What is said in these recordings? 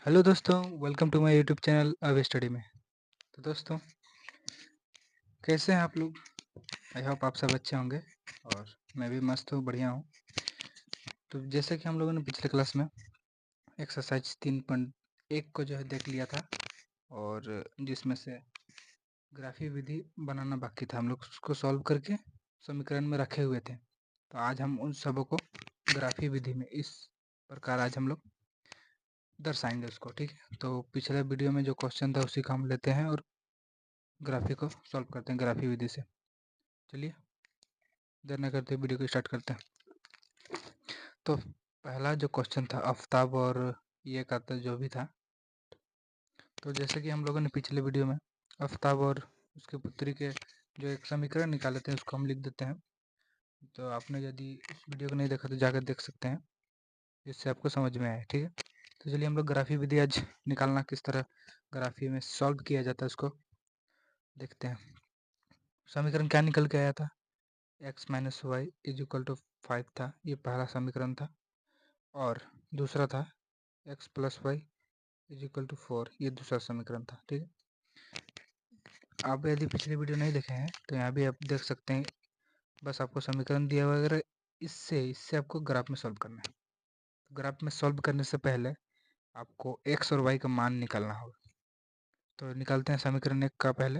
Hello दोस्तों, welcome to my YouTube channel अवे study में। तो दोस्तों, कैसे हैं आप लोग? आई होप आप सब अच्छे होंगे और मैं भी मस्त हूँ, बढ़िया हूँ। तो जैसे कि हम लोगों ने पिछले क्लास में एक्सरसाइज 3.1 को जो है देख लिया था और जिसमें से ग्राफी विधि बनाना बाकी था, हम लोग उसको सॉल्व करके समीकरण में रखे हुए थे। तो आज हम उन सबों को ग्राफी विधि में इस प्रकार आज हम लोग दर्शाएंगे उसको, ठीक है। तो पिछले वीडियो में जो क्वेश्चन था उसी का हम लेते हैं और ग्राफी को सॉल्व करते हैं ग्राफी विधि से। चलिए देर न करते वीडियो को स्टार्ट करते हैं। तो पहला जो क्वेश्चन था आफ्ताब और ये का तो जो भी था, तो जैसे कि हम लोगों ने पिछले वीडियो में आफ्ताब और उसके पुत्री के जो एक समीकरण निकाले थे उसको हम लिख देते हैं। तो आपने यदि इस वीडियो को नहीं देखा तो जाकर देख सकते हैं, जिससे आपको समझ में आए, ठीक है। तो चलिए हम लोग ग्राफी विधि आज निकालना किस तरह ग्राफी में सॉल्व किया जाता है उसको देखते हैं। समीकरण क्या निकल के आया था? x minus y is equal to 5 था, ये पहला समीकरण था। और दूसरा था x plus y is equal to 4, ये दूसरा समीकरण था, ठीक है। आप यदि पिछली वीडियो नहीं देखे हैं तो यहाँ भी आप देख सकते हैं। बस आपको समीकरण दिया वगैरह, इससे आपको ग्राफ में सॉल्व करना है। ग्राफ में सॉल्व करने से पहले आपको x और y का मान निकालना होगा। तो निकालते हैं समीकरण 1 का पहले।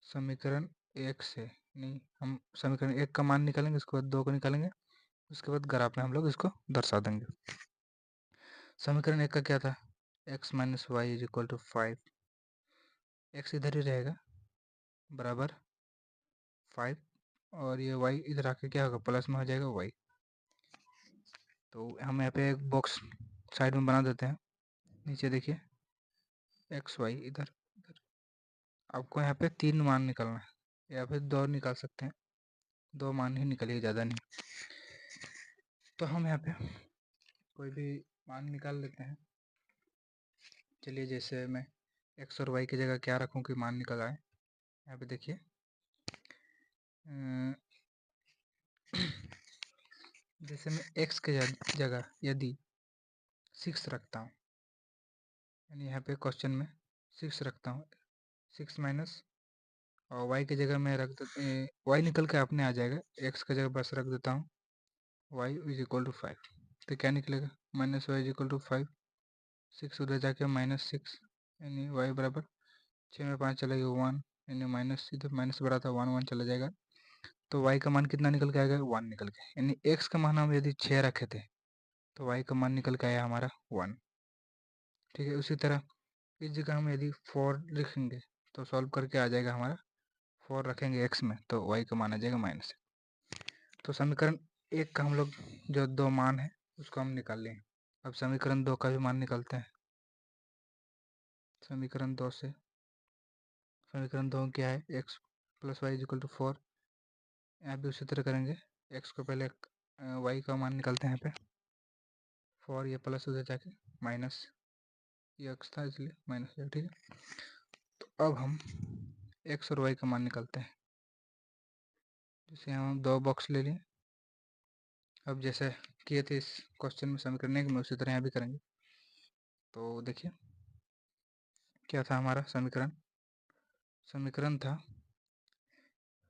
समीकरण 1 से नहीं, हम समीकरण 1 का मान निकालेंगे, उसके बाद 2 को निकालेंगे, उसके बाद ग्राफ में हम लोग इसको दर्शा देंगे। समीकरण 1 का क्या था? x minus y is equal to 5। X इधर ही रहेगा बराबर 5, और ये y इधर आके क्या होगा, प्लस में हो जाएगा y। तो हम यहाँ पे एक बॉक्स साइड में बना देते हैं। नीचे देखिए एक्स वाई इधर इधर। आपको यहाँ पे 3 मान निकालना है या फिर 2 निकाल सकते हैं, 2 मान ही निकलिए, ज़्यादा नहीं। तो हम यहाँ पे कोई भी मान निकाल लेते हैं। चलिए जैसे मैं एक्स और वाई की जगह क्या रखूँ कि मान निकल आए। यहाँ पे देखिए जैसे मैं x के जगह यदि 6 रखता हूँ, यानी यहाँ पे क्वेश्चन में 6 रखता हूँ, 6 माइनस और y की जगह मैं रख देते, y निकल के अपने आ जाएगा, x की जगह बस रख देता हूँ y इज इक्वल टू 5। तो क्या निकलेगा? Minus y is equal to 5, 6 उधर जाके -6, यानी y बराबर 6 में 5 चला गया 1, यानी माइनस, इधर माइनस बड़ा था 1 1 चला जाएगा। तो y का मान कितना निकल के आएगा? 1 निकल के, यानी x का मान हम यदि 6 रखे थे तो y का मान निकल के आया हमारा 1, ठीक है। उसी तरह इस जगह हम यदि 4 लिखेंगे तो सॉल्व करके आ जाएगा हमारा, 4 रखेंगे x में तो y का मान आ जाएगा -। तो समीकरण 1 का हम लोग जो 2 मान है उसको हम निकाल लें। अब समीकरण 2 का भी मान निकालते हैं। समीकरण 2 से, समीकरण 2 क्या है? x plus y is equal to 4। यहाँ भी उसी तरह करेंगे, x को पहले y का मान निकालते हैं यहाँ पे 4, ये प्लस उधर जाके माइनस, ये x था इसलिए माइनस, ठीक है। तो अब हम x और y का मान निकालते हैं। जैसे हम 2 बॉक्स ले लिए। अब जैसे किए थे इस क्वेश्चन में समीकरण 1 में, उसी तरह यहाँ भी करेंगे। तो देखिए क्या था हमारा समीकरण? समीकरण था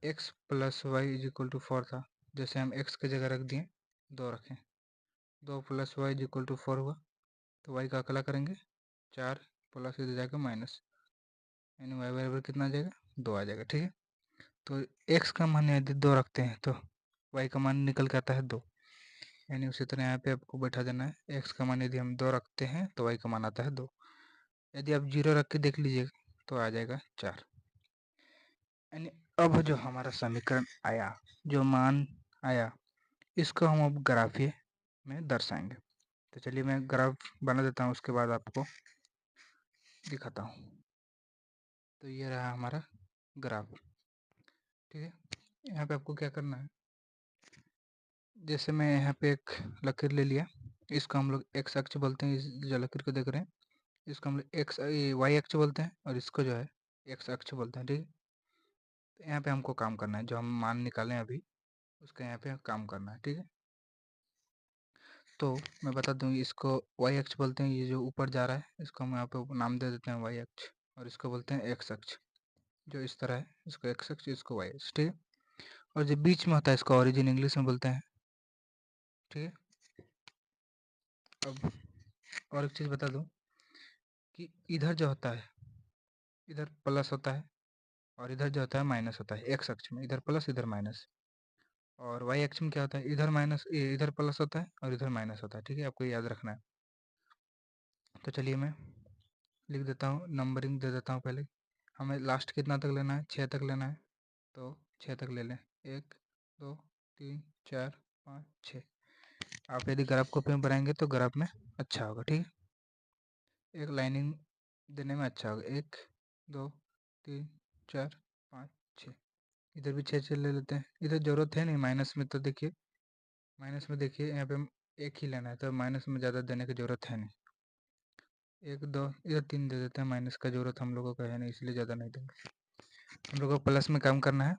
x plus y is equal to 4 था। जैसे हम x की जगह रख दिए, 2 रखें, 2 plus y is equal to 4 हुआ। तो y का अकला करेंगे 4 प्लस इधर जाकर माइनस, यानी y बराबर कितना आ जाएगा? 2 आ जाएगा, ठीक है। तो x का मान यदि 2 रखते हैं तो y का मान निकल के आता है 2, यानी उसी तरह यहाँ पे आपको बैठा देना है। x का मान यदि हम 2 रखते हैं तो y का मान आता है 2। यदि आप 0 रख के देख लीजिएगा तो आ जाएगा 4। यानी अब जो हमारा समीकरण आया, जो मान आया, इसको हम अब ग्राफीय में दर्शाएंगे। तो चलिए मैं ग्राफ बना देता हूँ, उसके बाद आपको दिखाता हूँ। तो ये रहा हमारा ग्राफ, ठीक है। यहाँ पे आपको क्या करना है, जैसे मैं यहाँ पे एक लकीर ले लिया, इसको हम लोग एक्स अक्ष बोलते हैं। इस जो लकीर को देख रहे हैं इसको हम लोग एक्स वाई अक्ष बोलते हैं, और इसको जो है एक्स अक्ष बोलते हैं, ठीक है। तो यहाँ पे हमको काम करना है, जो हम मान निकालें अभी उसका यहाँ पे काम करना है, ठीक है। तो मैं बता दूँ, इसको वाई अक्ष बोलते हैं, ये जो ऊपर जा रहा है इसको हम यहाँ पे नाम दे देते हैं वाई अक्ष, और इसको बोलते हैं एक्स अक्ष। जो इस तरह है इसको एक्स अक्ष, इसको वाई अक्ष, ठीक है। और जो बीच में होता है इसको ओरिजिन इंग्लिश में बोलते हैं, ठीक है। अब और एक चीज़ बता दूँ कि इधर जो होता है, इधर प्लस होता है और इधर जो होता है माइनस होता है। एक्स अक्ष में इधर प्लस इधर माइनस, और वाई अक्ष में क्या होता है, इधर माइनस इधर प्लस होता है और इधर माइनस होता है, ठीक है। आपको याद रखना है। तो चलिए मैं लिख देता हूँ, नंबरिंग दे देता हूँ पहले। हमें लास्ट कितना तक लेना है, 6 तक लेना है, तो 6 तक ले लें। 1 2 3 4 5 6। आप यदि ग्राफ कॉपी में बनाएंगे तो ग्राफ में अच्छा होगा, ठीक है। एक लाइनिंग देने में अच्छा होगा। 1 2 3 4 5 6। इधर भी 6 ले लेते हैं। इधर ज़रूरत है नहीं माइनस में, तो देखिए माइनस में, देखिए यहाँ पे हम एक ही लेना है, तो माइनस में ज़्यादा देने की ज़रूरत है नहीं। 1 2 इधर 3 दे देते हैं, माइनस का ज़रूरत हम लोगों को है नहीं, इसलिए ज़्यादा नहीं देंगे। हम लोगों को प्लस में काम करना है,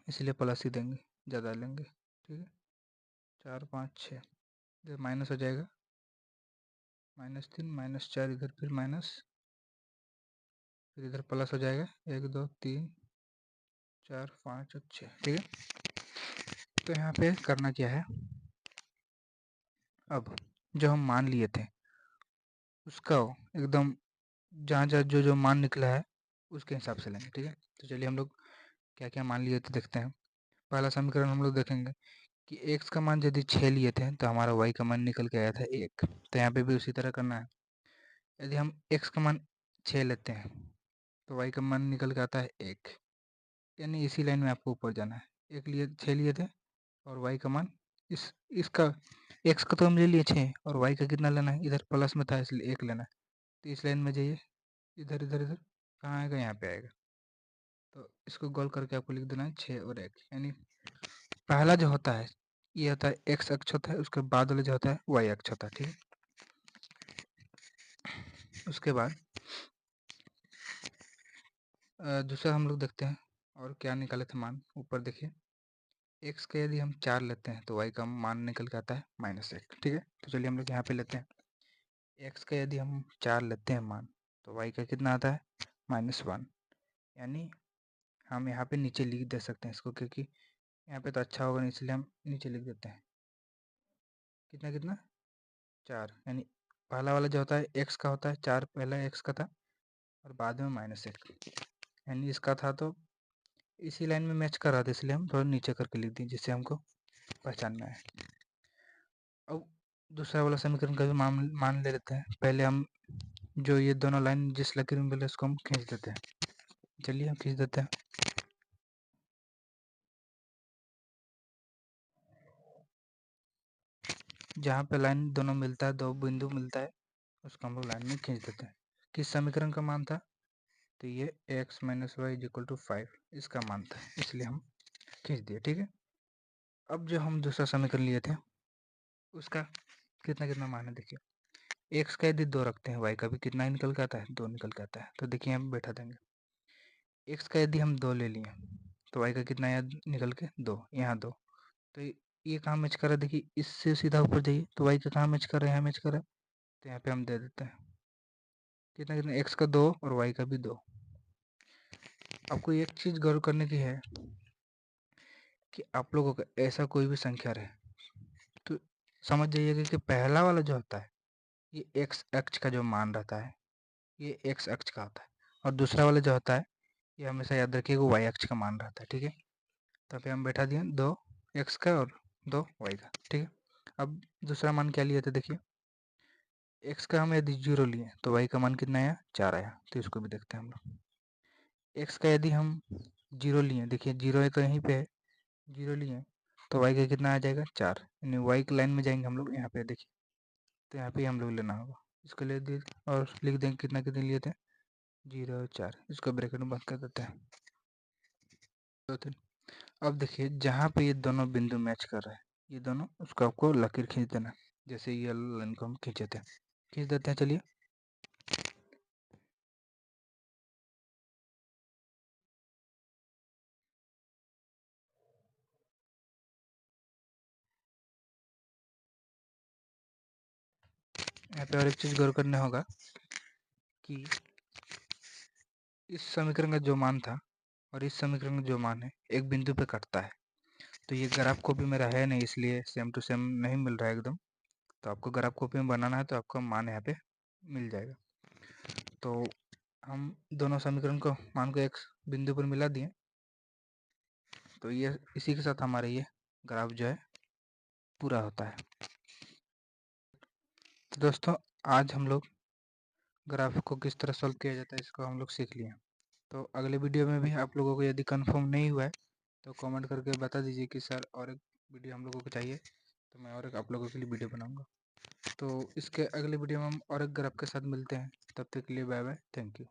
इसलिए प्लस ही देंगे, ज़्यादा लेंगे, ठीक है। 4 5 6 इधर माइनस हो जाएगा, -3 -4, इधर फिर माइनस, फिर इधर प्लस हो जाएगा। 1 2 3 4 5 और 6, ठीक है। तो यहाँ पे करना क्या है, अब जो हम मान लिए थे उसका एकदम जहाँ जहाँ जो जो मान निकला है उसके हिसाब से लेंगे, ठीक है। तो चलिए हम लोग क्या क्या मान लिए थे देखते हैं। पहला समीकरण हम लोग देखेंगे कि x का मान यदि 6 लिए थे तो हमारा y का मान निकल के आया था 1। तो यहाँ पे भी उसी तरह करना है। यदि हम x का मान 6 लेते हैं तो y का मान निकल के आता है 1, यानी इसी लाइन में आपको ऊपर जाना है। 6 लिए थे और y का मान इसका x का तो हम ले लिए 6, और y का कितना लेना है, इधर प्लस में था इसलिए 1 लेना है। तो इस लाइन में जाइए, इधर इधर इधर कहाँ आएगा, यहाँ पे आएगा। तो इसको गोल करके आपको लिख देना है 6 और 1, यानी पहला जो होता है ये होता है एक्स अक्ष होता है, उसके बाद वाला जो होता है वाई अक्ष होता है, ठीक है। उसके बाद दूसरा हम लोग देखते हैं और क्या निकाले थे मान। ऊपर देखिए, एक्स का यदि हम 4 लेते हैं तो वाई का मान निकल के आता है -1, ठीक है। तो चलिए हम लोग यहाँ पे लेते हैं, एक्स का यदि हम 4 लेते हैं मान तो वाई का कितना आता है -1, यानी हम यहाँ पे नीचे लिख दे सकते हैं इसको, क्योंकि यहाँ पे तो अच्छा होगा नहीं, इसलिए हम नीचे लिख देते हैं। कितना कितना 4, यानी पहला वाला जो होता है एक्स का होता है 4, पहला एक्स का था और बाद में -1, यानी इसका था, तो इसी लाइन में मैच कर रहा था, इसलिए हम थोड़ा नीचे करके लिख दिए जिससे हमको पहचानना है। अब दूसरा वाला समीकरण का भी मान ले लेते हैं। पहले हम जो ये दोनों लाइन जिस लकीर में मिले उसको हम खींच देते हैं। चलिए हम खींच देते हैं। जहाँ पे लाइन दोनों मिलता है, दो बिंदु मिलता है, उसको हम लोग लाइन में खींच देते हैं। किस समीकरण का मान था, तो ये x - y = 5 इसका मान था, इसलिए हम खींच दिए, ठीक है। अब जो हम दूसरा समीकरण लिए थे उसका कितना कितना मान है, देखिए। एक्स का यदि 2 रखते हैं, वाई का भी कितना ही निकल के आता है, 2 निकल के आता है। तो देखिए हम बैठा देंगे, एक्स का यदि हम 2 ले लिए तो वाई का कितना यहाँ निकल के 2, यहाँ 2। तो ये कहाँ मैच कर रहा है, देखिए इससे सीधा ऊपर जाइए तो वाई का कहाँ मैच कर रहा है, यहाँ मैच कर रहा है। तो यहाँ पे हम दे देते हैं कितना कितना, एक्स का 2 और वाई का भी 2। आपको एक चीज़ गौर करने की है कि आप लोगों का ऐसा कोई भी संख्या रहे तो समझ जाइएगा कि पहला वाला जो होता है ये एक्स अक्ष का जो मान रहता है ये एक्स अक्ष का होता है, और दूसरा वाला जो होता है ये हमेशा याद रखिएगा वाई अक्ष का मान रहता है, ठीक है। तो यहाँ पे हम बैठा दिए 2 एक्स का और 2 वाई का, ठीक है। अब दूसरा मान क्या लिया था, देखिए एक्स का हम यदि 0 लिए तो वाई का मान कितना आया, 4 आया। तो इसको भी देखते हैं हम लोग। एक्स का यदि हम 0 लिए, देखिए 0 है तो यहीं पे है, 0 लिए तो वाई का कितना आ जाएगा, 4, यानी वाई की लाइन में जाएंगे हम लोग, यहाँ पे देखिए। तो यहाँ पे हम लोग लेना होगा, इसको ले दिए और लिख देंगे कितना कितने लिए थे, 0 और 4, इसको ब्रैकेट में बंद कर देते हैं। अब देखिए जहाँ पे ये दोनों बिंदु मैच कर रहे हैं, ये दोनों, उसको आपको लकीर खींच देना, जैसे ये लाइन को हम खींचे थे, खींच देते हैं। चलिए यहाँ पे और एक चीज़ गौर करने होगा कि इस समीकरण का जो मान था और इस समीकरण का जो मान है एक बिंदु पे कटता है। तो ये ग्राफ कॉपी मेरा है नहीं, इसलिए सेम टू सेम नहीं मिल रहा है एकदम। तो आपको ग्राफ कॉपी में बनाना है तो आपका मान यहाँ पे मिल जाएगा। तो हम दोनों समीकरण को मान को एक बिंदु पर मिला दिए, तो ये इसी के साथ हमारा ये ग्राफ जो है पूरा होता है। तो दोस्तों आज हम लोग ग्राफ को किस तरह सॉल्व किया जाता है इसको हम लोग सीख लिए। तो अगले वीडियो में भी आप लोगों को यदि कंफर्म नहीं हुआ है तो कमेंट करके बता दीजिए कि सर और एक वीडियो हम लोगों को चाहिए, तो मैं और एक आप लोगों के लिए वीडियो बनाऊंगा। तो इसके अगले वीडियो में हम और एक ग्राफ के साथ मिलते हैं। तब तक के लिए बाय बाय, थैंक यू।